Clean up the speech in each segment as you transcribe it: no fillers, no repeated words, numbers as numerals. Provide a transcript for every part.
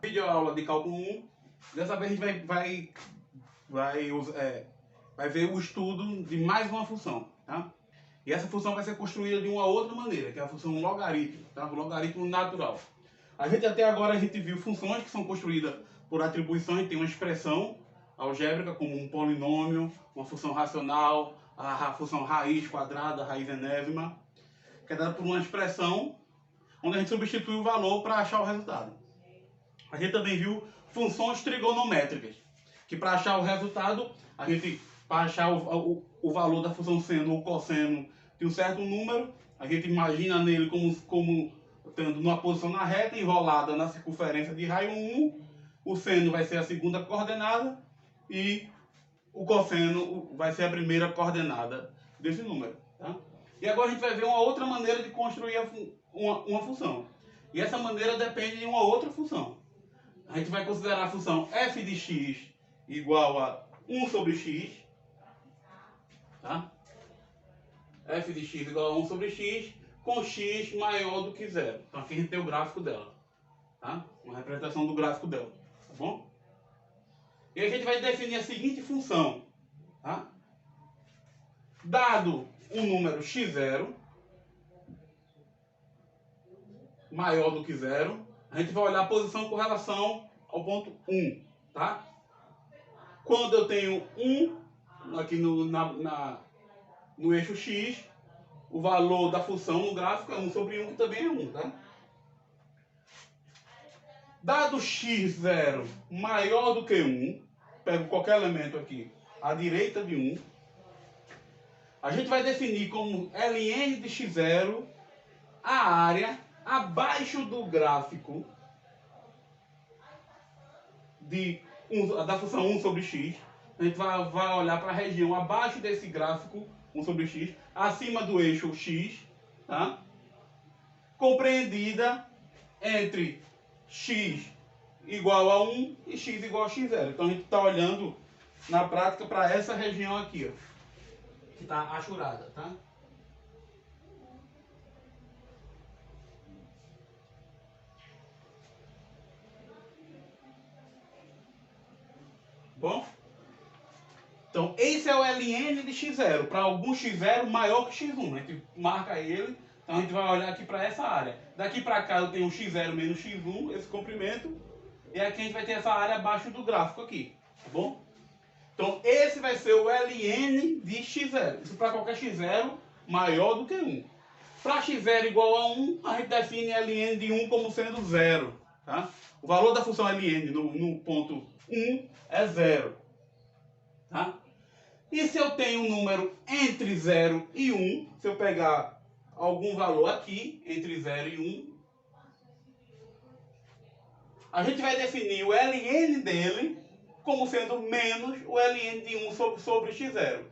Videoaula de cálculo 1. Dessa vez a gente vai ver o estudo de mais uma função, tá? E essa função vai ser construída de uma outra maneira, que é a função logaritmo, tá? O logaritmo natural. Até agora a gente viu funções que são construídas por atribuições, tem uma expressão algébrica como um polinômio, uma função racional, a função raiz quadrada, raiz enésima, que é dada por uma expressão onde a gente substitui o valor para achar o resultado. A gente também viu funções trigonométricas, que para achar o resultado, para achar o valor da função seno ou cosseno de um certo número, a gente imagina nele como tendo numa posição na reta, enrolada na circunferência de raio 1, o seno vai ser a segunda coordenada e o cosseno vai ser a primeira coordenada desse número. Tá? E agora a gente vai ver uma outra maneira de construir uma função. E essa maneira depende de uma outra função. A gente vai considerar a função f de x igual a 1 sobre x. Tá? F de x igual a 1 sobre x, com x maior do que zero. Então aqui a gente tem o gráfico dela. Tá? Uma representação do gráfico dela. Tá bom? E a gente vai definir a seguinte função. Tá? Dado um número x0 maior do que zero, a gente vai olhar a posição com relação ao ponto 1. Tá? Quando eu tenho 1 aqui no eixo x, o valor da função no gráfico é 1 sobre 1, que também é 1. Tá? Dado x0 maior do que 1, pego qualquer elemento aqui à direita de 1, a gente vai definir como ln de x0 a área abaixo do gráfico da função 1 sobre x. A gente vai olhar para a região abaixo desse gráfico 1 sobre x, acima do eixo x, tá? Compreendida entre x igual a 1 e x igual a x0. Então a gente está olhando na prática para essa região aqui, ó, que está achurada, tá? Bom? Então esse é o ln de x0, para algum x0 maior que x1. A gente marca ele, então a gente vai olhar aqui para essa área. Daqui para cá eu tenho um x0 menos x1, esse comprimento, e aqui a gente vai ter essa área abaixo do gráfico aqui, tá bom? Então esse vai ser o ln de x0, isso para qualquer x0 maior do que 1. Para x0 igual a 1, a gente define ln de 1 como sendo 0. Tá? O valor da função ln no ponto 1 é 0. Tá? E se eu tenho um número entre 0 e 1, se eu pegar algum valor aqui, entre 0 e 1, a gente vai definir o ln dele como sendo menos o ln de 1 sobre x0.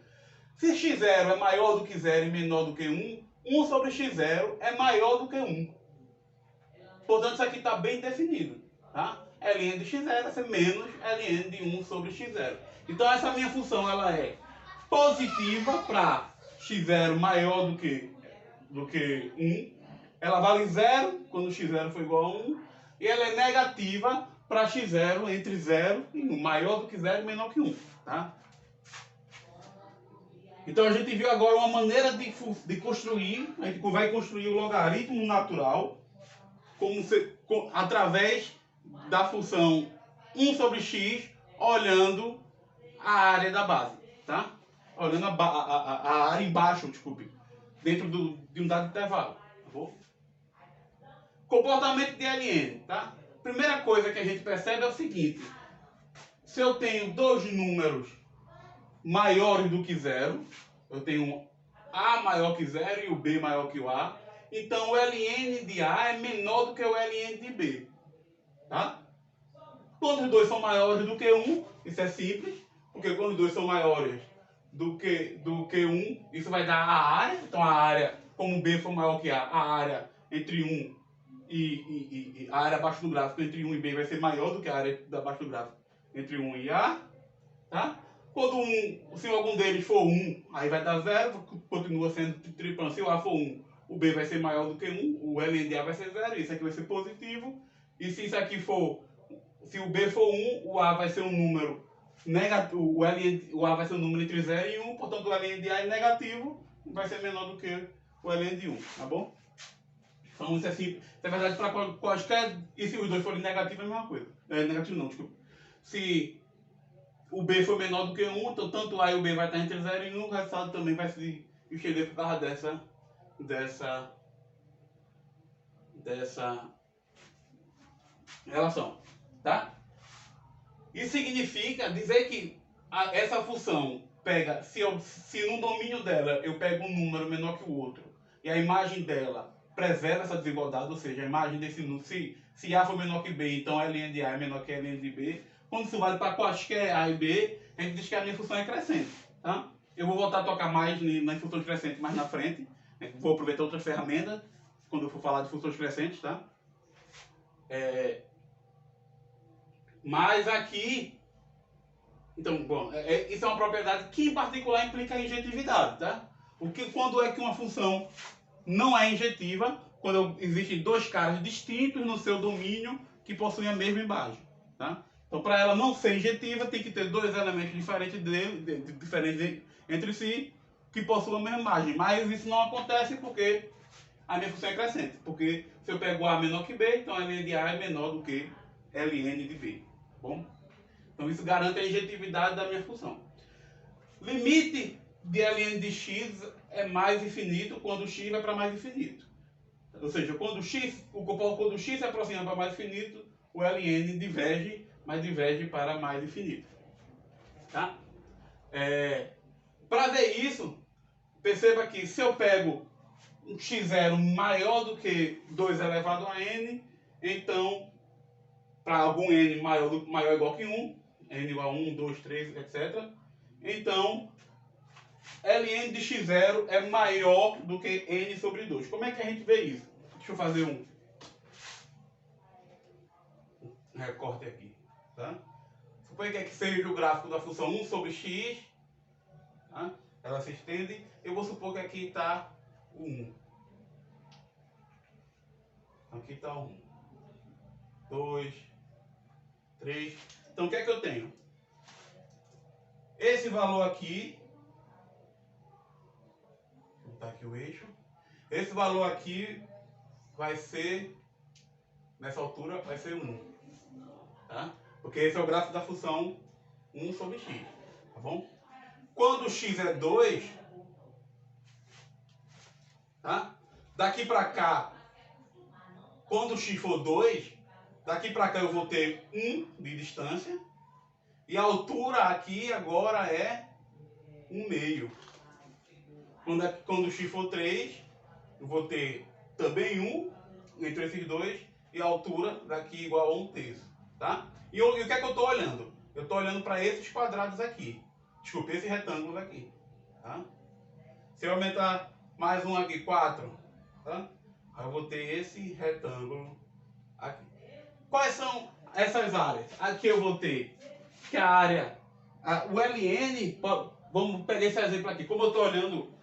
Se x0 é maior do que 0 e menor do que 1, 1 sobre x0 é maior do que 1. Portanto, isso aqui está bem definido. Tá? ln de x0 vai ser menos ln de 1 sobre x0. Então, essa minha função ela é positiva para x0 maior do que 1. Ela vale 0 quando x0 for igual a 1. E ela é negativa para x0 entre 0 e 1. Maior do que 0 e menor que 1. Tá? Então a gente viu agora uma maneira de construir. A gente vai construir o logaritmo natural através da função 1 sobre x, olhando a área da base. Tá? Olhando a área embaixo, desculpe, dentro de um dado intervalo. Tá bom? Comportamento de ln. Tá? Primeira coisa que a gente percebe é o seguinte: se eu tenho dois números maiores do que 0, eu tenho A maior que 0 e o B maior que o A, então o ln de A é menor do que o ln de B. Tá? Quando os dois são maiores do que 1, isso é simples, porque quando os dois são maiores do que 1, isso vai dar a área. Então a área, como B for maior que a área entre 1 e a área abaixo do gráfico entre 1 e B vai ser maior do que a área abaixo do gráfico entre 1 e A. Tá? Quando se algum deles for 1, aí vai dar 0, continua sendo triplo. Se o A for 1, o B vai ser maior do que 1, o ln de A vai ser 0, isso aqui vai ser positivo. E se isso aqui for se o B for 1, o A vai ser um número negativo, o A vai ser um número entre 0 e 1, portanto o ln de A é negativo, vai ser menor do que o ln de 1, tá bom? Então isso é simples. Isso é verdade para quaisquer, e se os dois forem negativos é a mesma coisa. Negativo não, desculpa. Se o B for menor do que 1, então tanto A e o B vai estar entre 0 e 1, o resultado também vai se estender por causa dessa relação, tá? Isso significa dizer que essa função pega, se no domínio dela eu pego um número menor que o outro, e a imagem dela preserva essa desigualdade, ou seja, a imagem desse número, se A for menor que B, então ln de A é menor que ln de B. Quando isso vale para quaisquer A e B, a gente diz que a minha função é crescente, tá? Eu vou voltar a tocar mais nas funções crescentes mais na frente. Vou aproveitar outras ferramentas quando eu for falar de funções crescentes, tá? Mas aqui, então, bom, isso é uma propriedade que em particular implica injetividade, tá? Quando é que uma função não é injetiva? Quando existem dois caras distintos no seu domínio que possuem a mesma imagem, tá? Então, para ela não ser injetiva, tem que ter dois elementos diferentes entre si que possuam a mesma imagem. Mas isso não acontece porque a minha função é crescente. Porque se eu pego A menor que B, então ln de A é menor do que ln de B. Bom? Então isso garante a injetividade da minha função. Limite de ln de x é mais infinito quando x vai para mais infinito. Ou seja, quando o x se aproxima para mais infinito, o ln diverge, mas diverge para mais infinito. Tá? Para ver isso, perceba que se eu pego um x0 maior do que 2 elevado a n, então, para algum n maior ou igual que 1, n igual a 1, 2, 3, etc. Então, ln de x0 é maior do que n sobre 2. Como é que a gente vê isso? Deixa eu fazer um recorte aqui. Tá? Suponha que seja o gráfico da função 1 sobre x. Tá? Ela se estende. Eu vou supor que aqui está o 1. Aqui está o 1. 2, 3. Então o que é que eu tenho? Esse valor aqui, vou botar aqui o eixo. Esse valor aqui vai ser, nessa altura, vai ser 1. Tá? Porque esse é o gráfico da função 1 sobre x. Tá bom? Quando x é 2, tá? Daqui para cá, quando x for 2, daqui para cá eu vou ter 1 de distância. E a altura aqui agora é 1/2. Quando x for 3, eu vou ter também 1 entre esses dois. E a altura daqui igual a 1/3. Tá? E o que é que eu estou olhando? Eu estou olhando para esses quadrados aqui. Desculpa, esses retângulos aqui. Tá? Se eu aumentar mais um aqui, 4. Tá? Aí eu vou ter esse retângulo aqui. Quais são essas áreas? Aqui eu vou ter que a área, o ln, vamos pegar esse exemplo aqui. Como eu estou olhando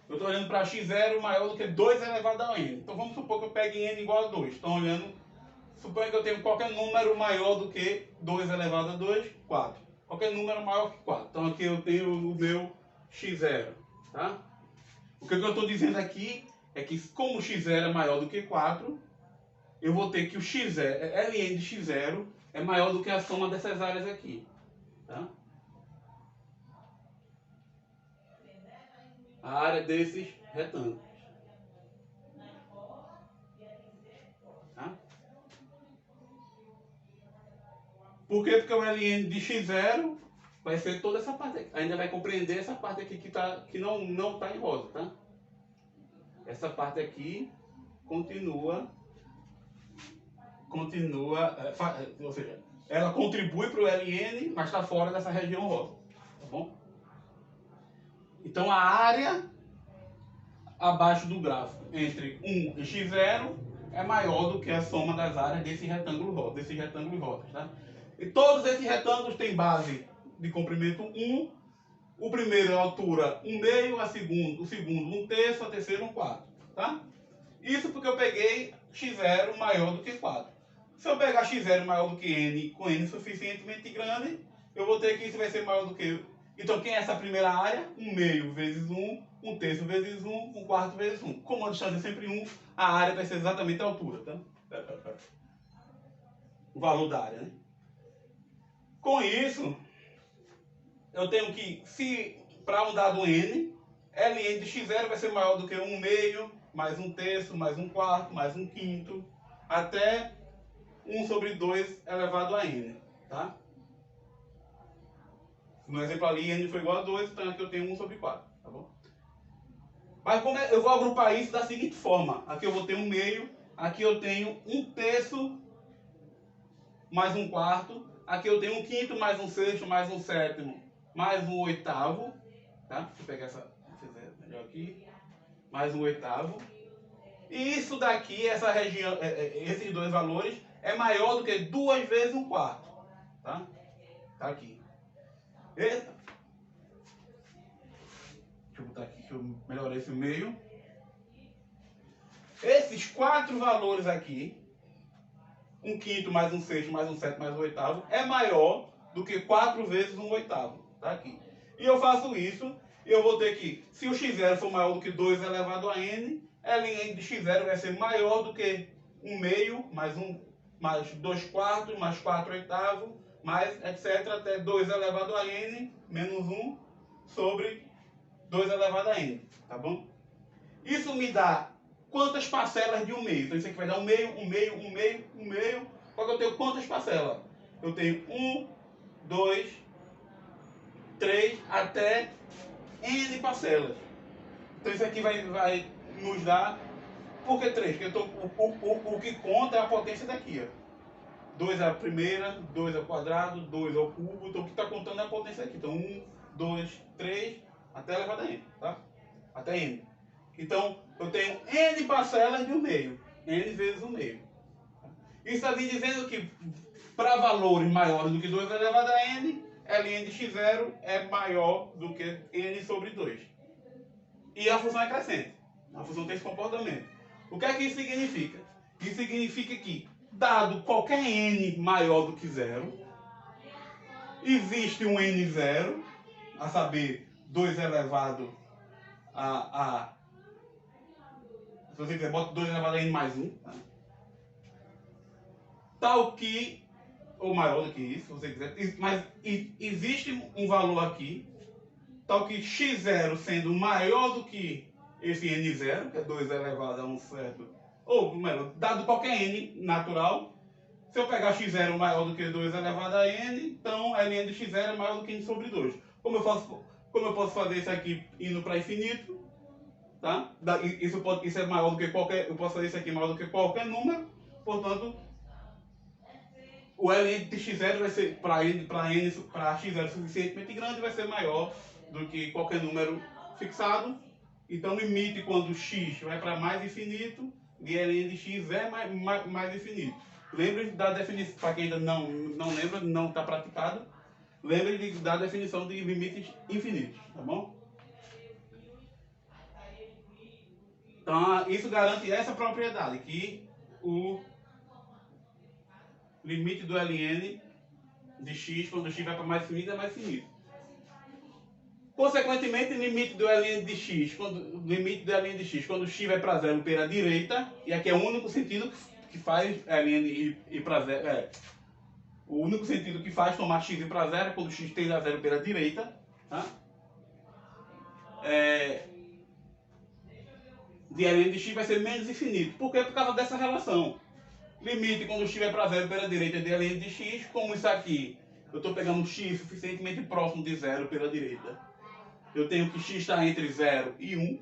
para x0 maior do que 2 elevado a n. Então vamos supor que eu pegue n igual a 2. Então suponha que eu tenho qualquer número maior do que 2 elevado a 2, 4. Qualquer número maior que 4. Então aqui eu tenho o meu x0. Tá? O que eu estou dizendo aqui é que como x0 é maior do que 4, eu vou ter que o x0, ln de x0 é maior do que a soma dessas áreas aqui. Tá? A área desses retângulos. Tá? Por quê? Porque o ln de x0 vai ser toda essa parte aqui. Ainda vai compreender essa parte aqui que não está em rosa. Tá? Essa parte aqui continua, ou seja, ela contribui para o ln, mas está fora dessa região rosa. Tá bom? Então a área abaixo do gráfico entre 1 e x0 é maior do que a soma das áreas desse retângulo rosa, tá? E todos esses retângulos têm base de comprimento 1. O primeiro é a altura 1/2, o segundo 1/3, a terceira 1/4. Tá? Isso porque eu peguei x0 maior do que 4. Se eu pegar x0 maior do que n, com n suficientemente grande, eu vou ter que isso vai ser maior do que... Então, quem é essa primeira área? 1/2 vezes 1, 1/3 vezes 1, 1/4 vezes 1. Como a distância é sempre 1, a área vai ser exatamente a altura, tá? O valor da área, né? Com isso, eu tenho que, se para um dado n, Ln de x0 vai ser maior do que 1/2, mais 1/3, mais 1/4, mais 1/5, até 1/2 elevado a n, tá? No exemplo ali, n foi igual a 2, então aqui eu tenho 1/4, tá bom? Mas como eu vou agrupar isso da seguinte forma. Aqui eu vou ter 1/2, aqui eu tenho 1/3 mais 1/4, aqui eu tenho 1/5 mais 1/6 mais 1/7 mais 1/8, tá? Deixa eu pegar essa melhor aqui, mais 1/8. E isso daqui, essa região, esses dois valores, é maior do que 2 vezes 1/4, tá? Tá aqui. Eita. Deixa eu botar aqui que eu melhorei esse meio. Esses 4 valores aqui, 1/5 mais 1/6 mais 1/7 mais 1/8, é maior do que 4 vezes 1/8, tá aqui. E eu faço isso, e eu vou ter que, se o x0 for maior do que 2 elevado a n, Ln de x0 vai ser maior do que 1/2 mais 2/4 mais 4/8 mais etc. até 2 elevado a n menos 1 sobre 2 elevado a n, tá bom? Isso me dá quantas parcelas de 1/2? Então isso aqui vai dar 1/2, 1/2, 1/2, 1/2. Só que eu tenho quantas parcelas? Eu tenho 1, 2, 3, até n parcelas. Então isso aqui vai nos dar... Por que 3? Porque o que conta é a potência daqui, ó. 2 é a primeira, 2 é o quadrado, 2 é o cubo. Então o que está contando é a potência aqui. Então 1, 2, 3, até elevado a n, tá? Até n. Então eu tenho n parcelas de 1/2. N vezes 1/2. Isso está me dizendo que para valores maiores do que 2 elevado a n, Ln de x0 é maior do que n sobre 2. E a função é crescente. A função tem esse comportamento. O que é que isso significa? Isso significa que, dado qualquer n maior do que 0, existe um n0, a saber, 2 elevado a... Se você quiser, bota 2 elevado a n mais 1. Tá? Tal que, ou maior do que isso, se você quiser, mas existe um valor aqui, tal que x0 sendo maior do que esse n0, que é 2 elevado a um certo, ou melhor, dado qualquer n natural, se eu pegar x0 maior do que 2 elevado a n, então Ln de x0 é maior do que n sobre 2. Como eu posso fazer isso aqui indo para infinito, tá? Isso é maior do que qualquer, eu posso fazer isso aqui maior do que qualquer número, portanto, o Ln de x0 vai ser, para x0 suficientemente grande, vai ser maior do que qualquer número fixado. Então, limite quando x vai para mais infinito, de Ln de x é mais infinito. Lembre da definição, para quem ainda não lembra, não está praticado, lembre da definição de limites infinitos, tá bom? Então, isso garante essa propriedade, que o limite do Ln de x, quando x vai para mais infinito, é mais infinito. Consequentemente, o limite do Ln de x, quando x vai para zero pela direita, e aqui é o único sentido que faz Ln ir para zero, o único sentido que faz tomar x ir para zero é quando x tende a zero pela direita, tá? De Ln de x vai ser menos infinito. Por quê? Por causa dessa relação. Limite quando x vai para zero pela direita de Ln de x, como isso aqui, eu estou pegando um x suficientemente próximo de zero pela direita. Eu tenho que x está entre 0 e 1.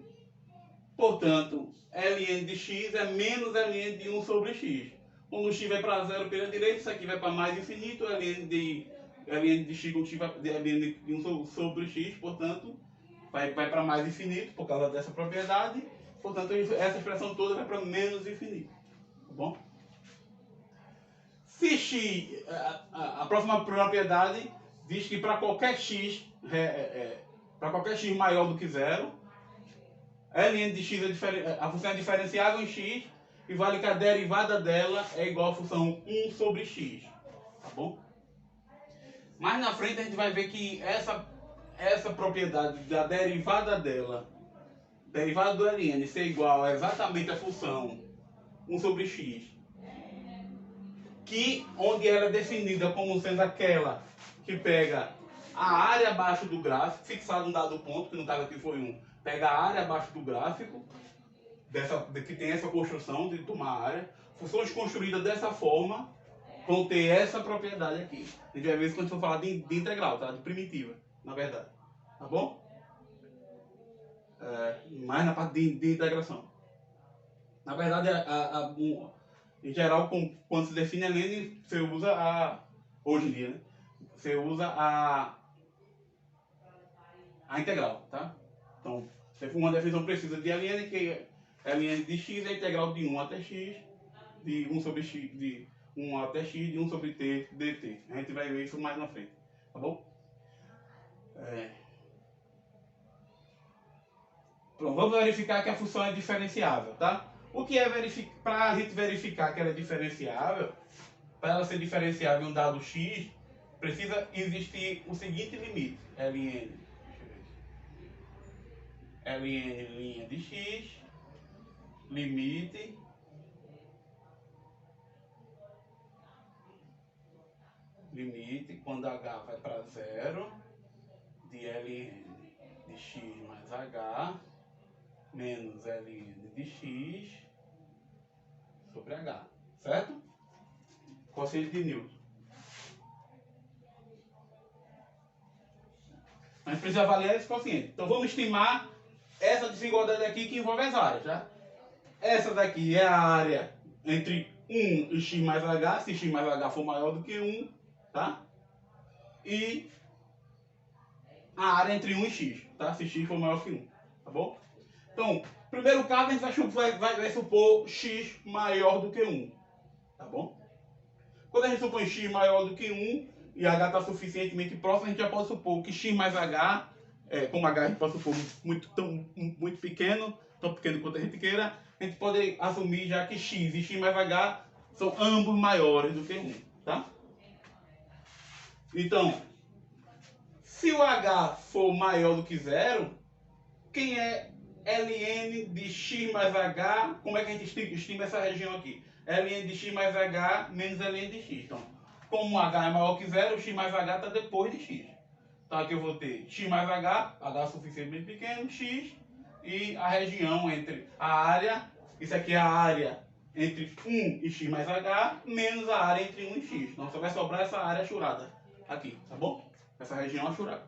Portanto, Ln de x é menos Ln de 1 sobre x. Quando x vai para 0 pela direita, isso aqui vai para mais infinito. Ln de x, quando x vai de Ln de 1 sobre x, portanto, vai para mais infinito por causa dessa propriedade. Portanto, essa expressão toda vai para menos infinito. Tá bom? Se x, a próxima propriedade diz que para qualquer x maior do que 0, Ln de x a função é diferenciável em x, e vale que a derivada dela é igual à função 1 sobre x, tá bom? Mais na frente a gente vai ver que essa propriedade da derivada dela, derivada do ln, ser igual a exatamente a função 1 sobre x, que onde ela é definida como sendo aquela que pega a área abaixo do gráfico, fixado um dado ponto, que no caso aqui foi 1, pega a área abaixo do gráfico, que tem essa construção de tomar a área. Funções construídas dessa forma vão ter essa propriedade aqui. A gente vai ver isso quando for falar de integral, tá? De primitiva, na verdade. Tá bom? Mais na parte de integração. Na verdade, em geral, quando se define a ln, você usa hoje em dia, né? Você usa a integral, tá? Então, uma definição precisa de ln, que ln de x é a integral de 1 até x, de 1 sobre x, de 1 até x, de 1 sobre t dt. A gente vai ver isso mais na frente, tá bom? Pronto, vamos verificar que a função é diferenciável, tá? O que é para a gente verificar que ela é diferenciável, para ela ser diferenciável em um dado x, precisa existir o seguinte limite, ln linha de x, limite quando h vai para 0 de ln de x mais h menos ln de x sobre h, certo? Quociente de Newton. A gente precisa avaliar esse quociente. Então vamos estimar essa desigualdade aqui que envolve as áreas, tá? Essa daqui é a área entre 1 e x mais h, se x mais h for maior do que 1, tá? E a área entre 1 e x, tá? Se x for maior que 1, tá bom? Então, primeiro caso a gente vai supor x maior do que 1, tá bom? Quando a gente supõe x maior do que 1 e h está suficientemente próximo, a gente já pode supor que x mais h, como h a gente pode supor muito pequeno, tão pequeno quanto a gente queira, a gente pode assumir já que x e x mais h são ambos maiores do que 1, tá? Então, se o h for maior do que 0, quem é ln de x mais h, como é que a gente estima essa região aqui? Ln de x mais h menos ln de x. Então, como h é maior que 0, x mais h está depois de x. Então aqui eu vou ter x mais h suficientemente pequeno, x, e a região entre a área, isso aqui é a área entre 1 e x mais h, menos a área entre 1 e x. Então só vai sobrar essa área achurada aqui, tá bom? Essa região achurada.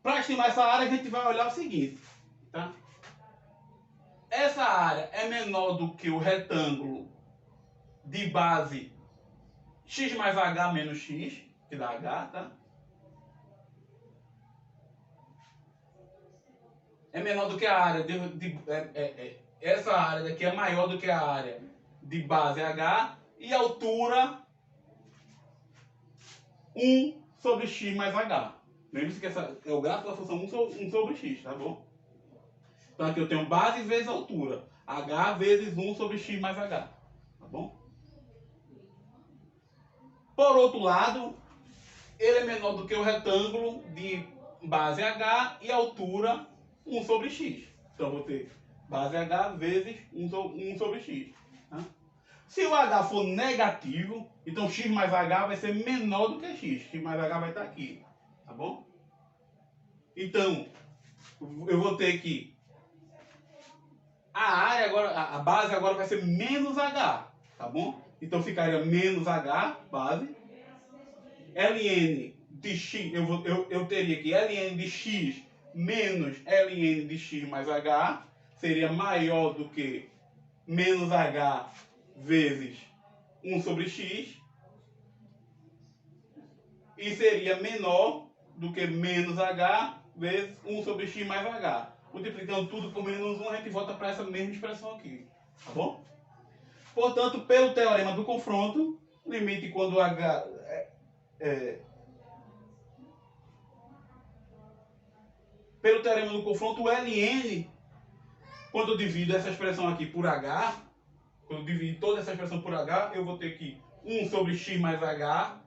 Para estimar essa área, a gente vai olhar o seguinte, tá? Essa área é menor do que o retângulo de base x mais h menos x, que dá h, tá? É menor do que a área essa área daqui é maior do que a área de base h e altura 1 sobre x mais h. Lembre-se que essa é o gráfico da função 1 sobre x, tá bom? Então aqui eu tenho base vezes altura, h vezes 1 sobre x mais h, tá bom? Por outro lado, ele é menor do que o retângulo de base h e altura 1 sobre x. Então eu vou ter base h vezes 1 sobre x. Tá? Se o h for negativo, então x mais h vai ser menor do que x. X mais h vai estar aqui. Tá bom? Então, eu vou ter que a área agora, a base agora vai ser menos h. Tá bom? Então ficaria menos h, base. ln de x, eu teria que ln de x menos ln de x mais h seria maior do que menos h vezes 1 sobre x e seria menor do que menos h vezes 1 sobre x mais h. Multiplicando tudo por menos 1, a gente volta para essa mesma expressão aqui. Tá bom? Portanto, pelo teorema do confronto, limite quando h pelo teorema do confronto, o ln, quando eu divido essa expressão aqui por h, quando eu dividir toda essa expressão por h, eu vou ter que 1 sobre x mais h,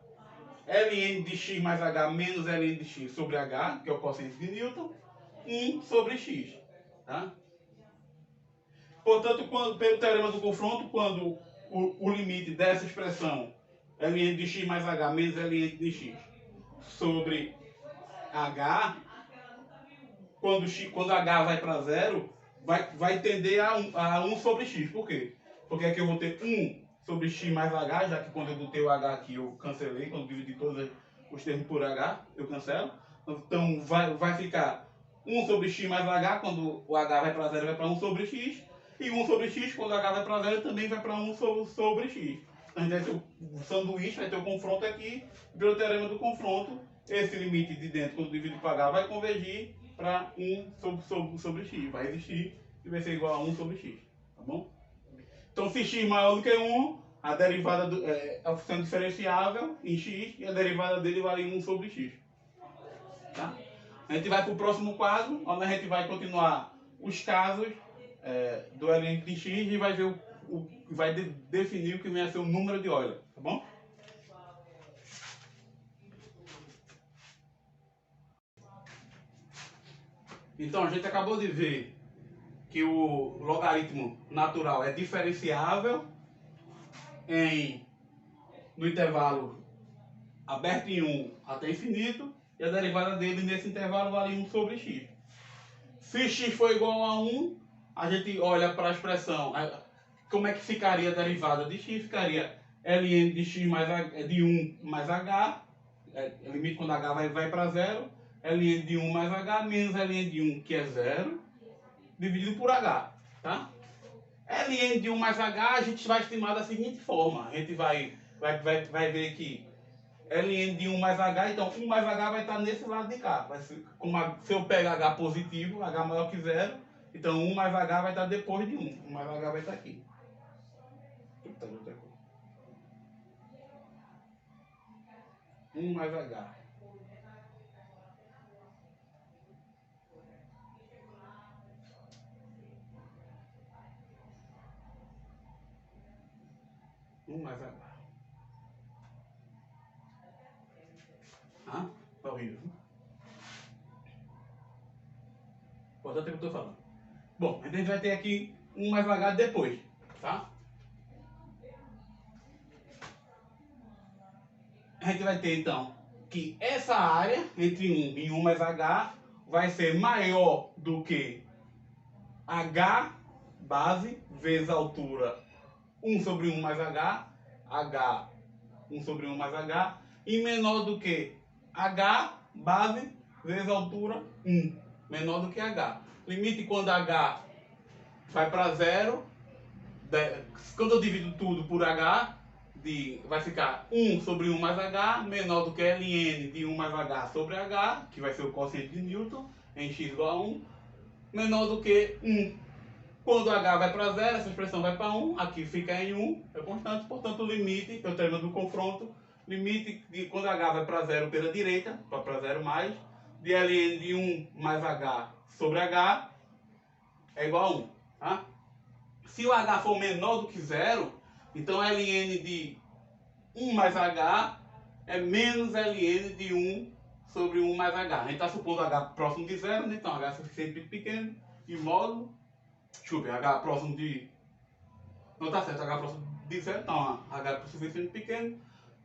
ln de x mais h menos ln de x sobre h, que é o quociente de Newton, 1 sobre x. Tá? Portanto, pelo teorema do confronto, quando o limite dessa expressão ln de x mais h menos ln de x sobre h, quando h vai para zero, vai tender a 1 sobre x. Por quê? Porque aqui eu vou ter 1 sobre x mais h, já que quando eu botei o h aqui eu cancelei, quando eu dividi todos os termos por h, eu cancelo. Então vai ficar 1 sobre x mais h, quando o h vai para zero, vai para 1 sobre x. E 1 sobre x, quando o h vai para zero, também vai para 1 sobre x. Então a gente vai ter o sanduíche, vai ter o confronto aqui. Pelo teorema do confronto, esse limite de dentro, quando dividido por h, vai convergir para 1 sobre x. Vai existir e vai ser igual a 1 sobre x. Tá bom? Então, se x maior do que 1, a derivada a função diferenciável em x e a derivada dele vale 1 sobre x. Tá? A gente vai para o próximo quadro, onde a gente vai continuar os casos do ln de x e vai ver vai definir o que vem a ser o número de Euler. Tá bom? Então, a gente acabou de ver que o logaritmo natural é diferenciável no intervalo aberto em 1 até infinito, e a derivada dele nesse intervalo vale 1 sobre x. Se x for igual a 1, a gente olha para a expressão, como é que ficaria a derivada de x? Ficaria ln de x de 1 mais h, limite quando h vai para zero, ln de 1 mais h menos ln de 1, que é zero, dividido por h. Tá? ln de 1 mais h a gente vai estimar da seguinte forma. A gente vai ver que ln de 1 mais h, então 1 mais h vai estar nesse lado de cá. Se eu pegar h positivo, h maior que zero, então 1 mais h vai estar depois de 1. 1 mais h vai estar aqui. 1 mais h. Mais h. Ah, tá horrível. Portanto, é o que eu estou falando. Bom, a gente vai ter aqui 1 mais h depois, tá? A gente vai ter então que essa área entre 1 e 1 mais h vai ser maior do que h base vezes a altura 1 sobre 1 mais h, 1 sobre 1 mais h, e menor do que h base vezes a altura 1, menor do que h. Limite quando h vai para zero, quando eu divido tudo por h, vai ficar 1 sobre 1 mais h, menor do que ln de 1 mais h sobre h, que vai ser o quociente de Newton, em x igual a 1, menor do que 1. Quando h vai para zero, essa expressão vai para 1, aqui fica em 1, é constante, portanto o limite, pelo termo do confronto, limite de quando h vai para zero pela direita, para zero mais, de ln de 1 mais h sobre h é igual a 1. Tá? Se o h for menor do que zero, então ln de 1 mais h é menos ln de 1 sobre 1 mais h. A gente está supondo h próximo de zero, né? Então h é suficientemente pequeno, e módulo, desculpe, h próximo de... Não está certo, h próximo de zero, então h é suficientemente pequeno,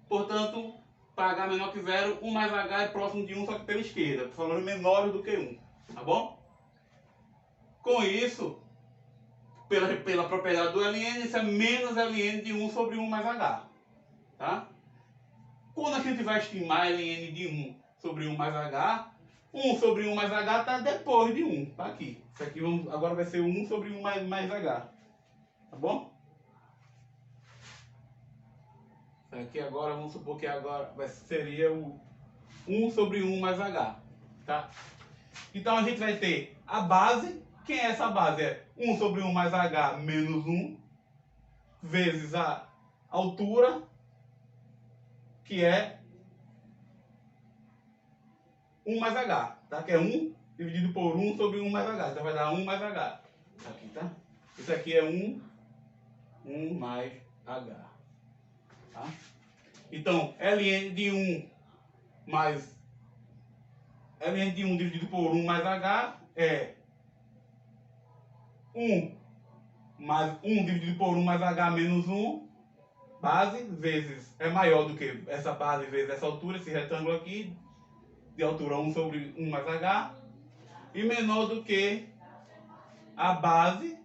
portanto, para h menor que zero, 1 mais h é próximo de 1, só que pela esquerda, por valores menores do que 1, tá bom? Com isso, pela propriedade do ln, isso é menos ln de 1 sobre 1 mais h. Tá? Quando a gente vai estimar ln de 1 sobre 1 mais h, 1 sobre 1 mais h está depois de 1. Está aqui. Isso aqui agora vai ser 1 sobre 1 mais h. Tá bom? Isso aqui agora, vamos supor que agora seria o 1 sobre 1 mais h. Tá? Então a gente vai ter a base. Quem é essa base? É 1 sobre 1 mais h menos 1 vezes a altura, que é 1 mais h, tá? Que é 1 dividido por 1 sobre 1 mais h. Então vai dar 1 mais h. Aqui, tá? Isso aqui é 1 1 mais H. Tá? Então, ln de 1 mais ln de 1 dividido por 1 mais H é 1 mais 1 dividido por 1 mais H menos 1, base, vezes, é maior do que essa base vezes essa altura, esse retângulo aqui, de altura 1 sobre 1 mais H, e menor do que a base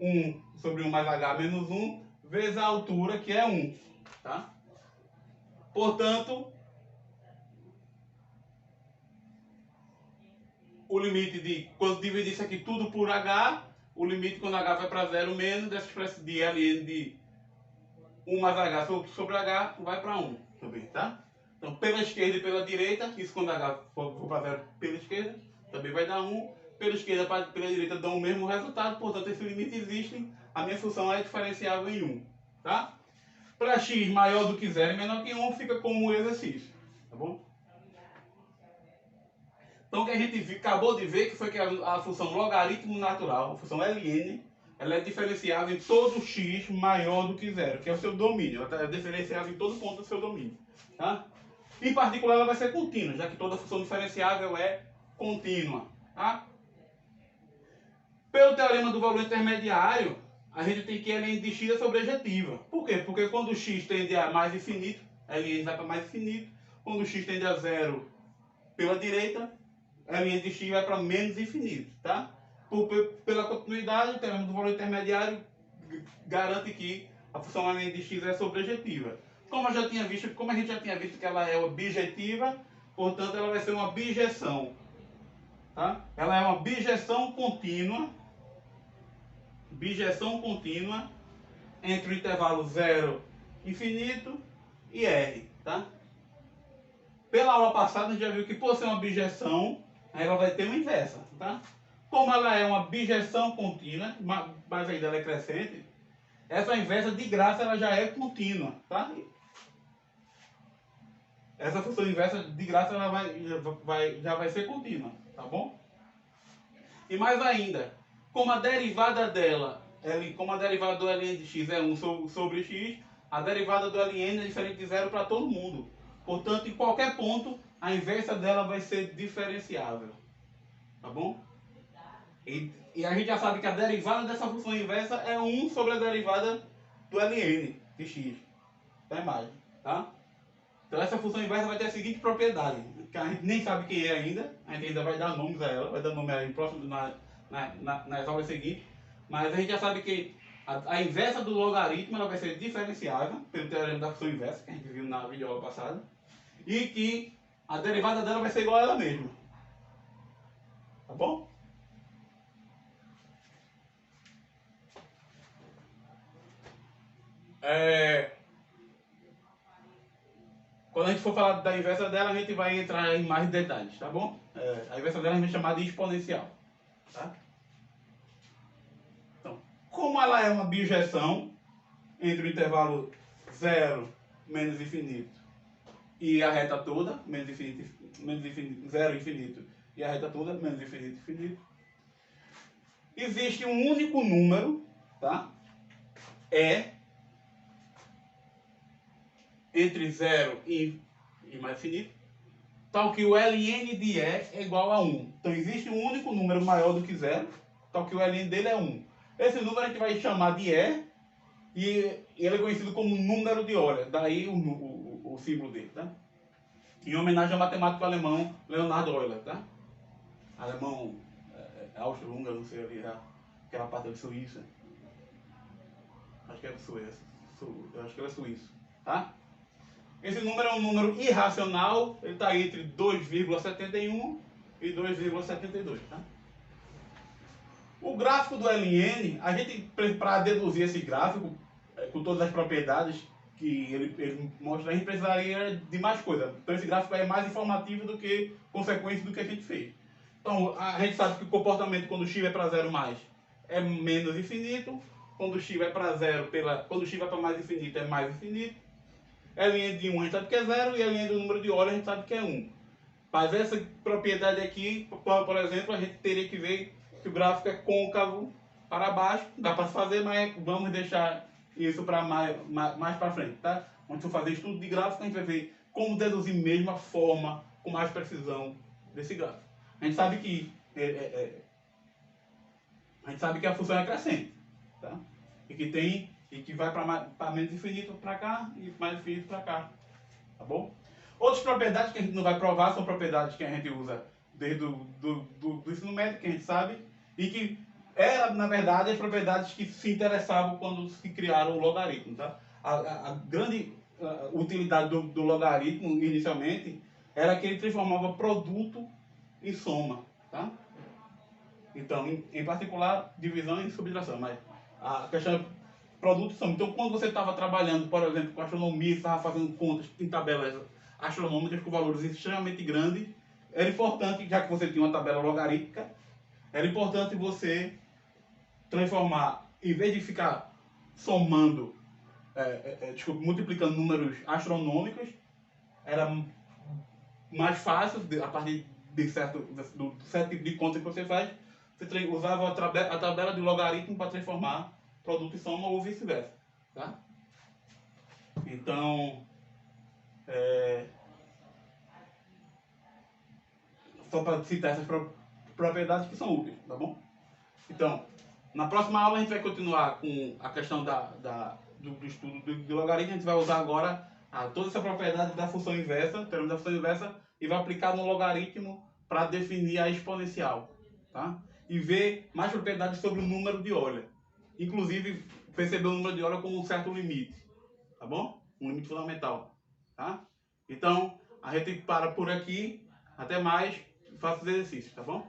1 sobre 1 mais H menos 1, vezes a altura, que é 1. Tá? Portanto, o limite de, quando dividir isso aqui tudo por H, o limite quando H vai para 0 menos, dessa expressão de ln de 1 mais H sobre H vai para 1 também, tá? Então, pela esquerda e pela direita, isso quando H for para 0 pela esquerda, também vai dar 1. Pela esquerda e pela direita dão o mesmo resultado, portanto esse limite existe, a minha função é diferenciável em 1, tá? Para x maior do que 0 e menor que 1, fica como o exercício, tá bom? Então o que a gente acabou de ver que foi que a função logaritmo natural, a função ln, ela é diferenciável em todo x maior do que 0, que é o seu domínio. Ela é diferenciável em todo ponto do seu domínio. Tá? Em particular, ela vai ser contínua, já que toda função diferenciável é contínua. Tá? Pelo teorema do valor intermediário, a gente tem que ln de x é sobrejetiva. Por quê? Porque quando o x tende a mais infinito, ln vai para mais infinito. Quando o x tende a 0 pela direita, ln de x vai para menos infinito. Tá? Pela continuidade, o teorema do valor intermediário garante que a função ln de x é sobrejetiva. Como a gente já tinha visto que ela é objetiva, portanto ela vai ser uma bijeção. Tá? Ela é uma bijeção contínua entre o intervalo 0, infinito e R. Tá? Pela aula passada a gente já viu que por ser uma bijeção, ela vai ter uma inversa. Tá? Como ela é uma bijeção contínua, mas ainda ela é crescente, essa inversa de graça ela já é contínua. Tá? Essa função inversa de graça ela já vai ser contínua. Tá bom? E mais ainda, como a derivada dela, como a derivada do ln de x é 1 sobre x, a derivada do ln é diferente de 0 para todo mundo. Portanto, em qualquer ponto, a inversa dela vai ser diferenciável. Tá bom? E a gente já sabe que a derivada dessa função inversa é 1 sobre a derivada do ln de x. Da imagem. Tá? Então essa função inversa vai ter a seguinte propriedade, que a gente nem sabe quem é ainda, a gente ainda vai dar nomes a ela, vai dar nome a ela próximo nas aulas seguintes, mas a gente já sabe que a inversa do logaritmo ela vai ser diferenciável pelo teorema da função inversa, que a gente viu na videoaula passada, e que a derivada dela vai ser igual a ela mesma. Tá bom? Quando a gente for falar da inversa dela, a gente vai entrar em mais detalhes, tá bom? A inversa dela a gente chama de exponencial. Tá? Então, como ela é uma bijeção entre o intervalo 0 menos infinito e a reta toda, menos infinito, 0 infinito e a reta toda, menos infinito, infinito, existe um único número, tá? Entre 0 e mais infinito, tal que o ln de E é igual a 1. Então existe um único número maior do que 0, tal que o ln dele é 1. Esse número a gente vai chamar de E, e ele é conhecido como número de Euler, daí o símbolo dele, tá? Em homenagem ao matemático alemão Leonhard Euler, tá? Alemão, Áustria-Húngara, não sei ali, aquela parte da Suíça. Acho que é Suécia, acho que era suíço, tá? Esse número é um número irracional, ele está entre 2,71 e 2,72. Tá? O gráfico do ln, a gente, para deduzir esse gráfico, com todas as propriedades que ele mostra, a gente precisaria de mais coisa. Então esse gráfico é mais informativo do que consequência do que a gente fez. Então a gente sabe que o comportamento quando o x vai para 0 mais é menos infinito, quando o x vai para 0, quando o x vai para mais infinito é mais infinito. ln de 1 a gente sabe que é 0 e ln do número de Euler a gente sabe que é 1. Mas essa propriedade aqui, por exemplo, a gente teria que ver que o gráfico é côncavo para baixo, dá para fazer, mas vamos deixar isso para mais para frente, tá? Quando for fazer estudo de gráfico, a gente vai ver como deduzir mesmo a forma, com mais precisão desse gráfico. A gente sabe que a função é crescente, tá? E que vai para menos infinito para cá e mais infinito para cá, tá bom? Outras propriedades que a gente não vai provar são propriedades que a gente usa desde do ensino médio, que a gente sabe, e que eram, na verdade, as propriedades que se interessavam quando se criaram o logaritmo, tá? A grande utilidade do logaritmo, inicialmente, era que ele transformava produto em soma, tá? Então, em particular, divisão e subtração, mas a questão é produto e soma. Então, quando você estava trabalhando, por exemplo, com astronomia, você estava fazendo contas em tabelas astronômicas com valores extremamente grandes, era importante, já que você tinha uma tabela logarítmica, era importante você transformar, em vez de ficar somando, multiplicando números astronômicos, era mais fácil, a partir de certo tipo de conta que você faz, você usava a tabela de logaritmo para transformar produto em soma ou vice-versa, tá? Então, só para citar essas propriedades que são úteis, tá bom? Então, na próxima aula a gente vai continuar com a questão do estudo do logaritmo. A gente vai usar agora toda essa propriedade da função inversa, termo da função inversa, e vai aplicar no logaritmo para definir a exponencial, tá? E ver mais propriedades sobre o número de Euler. Inclusive, perceber o número de Euler como um certo limite, tá bom? Um limite fundamental, tá? Então, a gente para por aqui. Até mais. Faça os exercícios, tá bom?